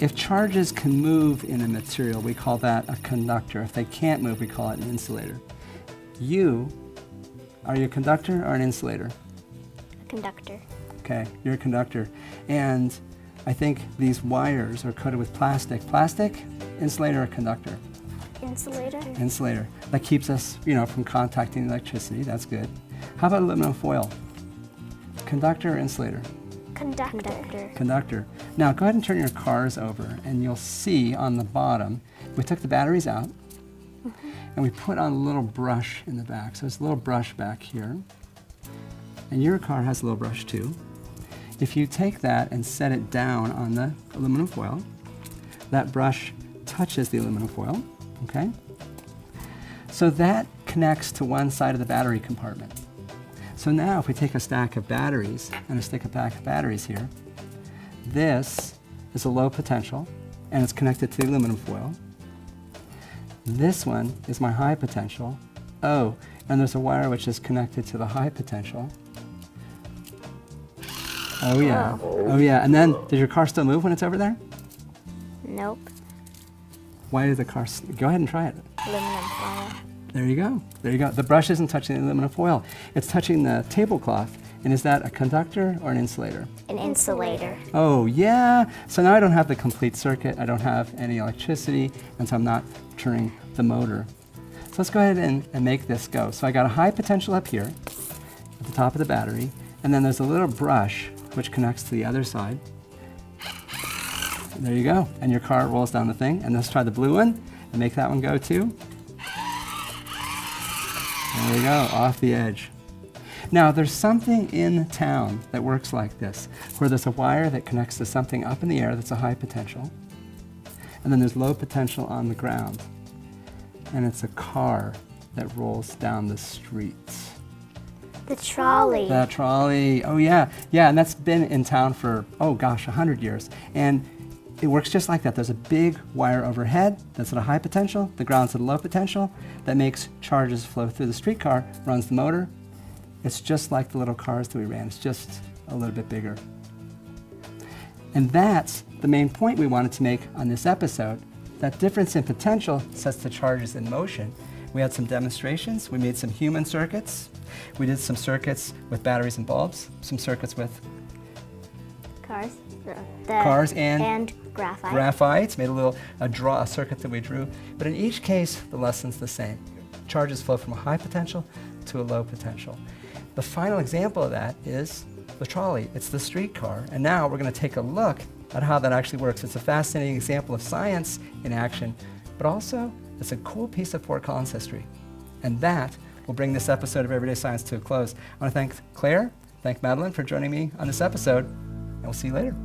If charges can move in a material, we call that a conductor. If they can't move, we call it an insulator. Are you a conductor or an insulator? A conductor. Okay, you're a conductor. And I think these wires are coated with plastic. Plastic, insulator or conductor? Insulator. Insulator. That keeps us, from contacting electricity. That's good. How about aluminum foil? Conductor or insulator? Conductor. Conductor. Now go ahead and turn your cars over and you'll see on the bottom, we took the batteries out and we put on a little brush in the back. So there's a little brush back here. And your car has a little brush too. If you take that and set it down on the aluminum foil, that brush touches the aluminum foil, okay? So that connects to one side of the battery compartment. So now if we take a stack of batteries and a stick of pack of batteries here, this is a low potential and it's connected to the aluminum foil. This one is my high potential. Oh, and there's a wire which is connected to the high potential. Oh yeah, oh yeah, and then does your car still move when it's over there? Nope. Why did the car, go ahead and try it. Aluminum foil. There you go, there you go. The brush isn't touching the aluminum foil, it's touching the tablecloth. And is that a conductor or an insulator? An insulator. Oh yeah, so now I don't have the complete circuit, I don't have any electricity, and so I'm not turning the motor. So let's go ahead and make this go. So I got a high potential up here at the top of the battery, and then there's a little brush which connects to the other side. There you go, and your car rolls down the thing, and let's try the blue one and make that one go too. There we go, off the edge. Now there's something in town that works like this, where there's a wire that connects to something up in the air that's a high potential, and then there's low potential on the ground, and it's a car that rolls down the street. The trolley. The trolley, oh yeah, and that's been in town for, 100 years. And it works just like that. There's a big wire overhead that's at a high potential, the ground's at a low potential, that makes charges flow through the streetcar, runs the motor. It's just like the little cars that we ran, it's just a little bit bigger. And that's the main point we wanted to make on this episode. That difference in potential sets the charges in motion. We had some demonstrations, we made some human circuits, we did some circuits with batteries and bulbs, some circuits with cars and graphite. Graphites, made a circuit that we drew. But in each case, the lesson's the same. Charges flow from a high potential to a low potential. The final example of that is the trolley. It's the streetcar. And now we're going to take a look at how that actually works. It's a fascinating example of science in action, but also it's a cool piece of Fort Collins history. And that will bring this episode of Everyday Science to a close. I want to thank Claire, thank Madeline for joining me on this episode, and we'll see you later.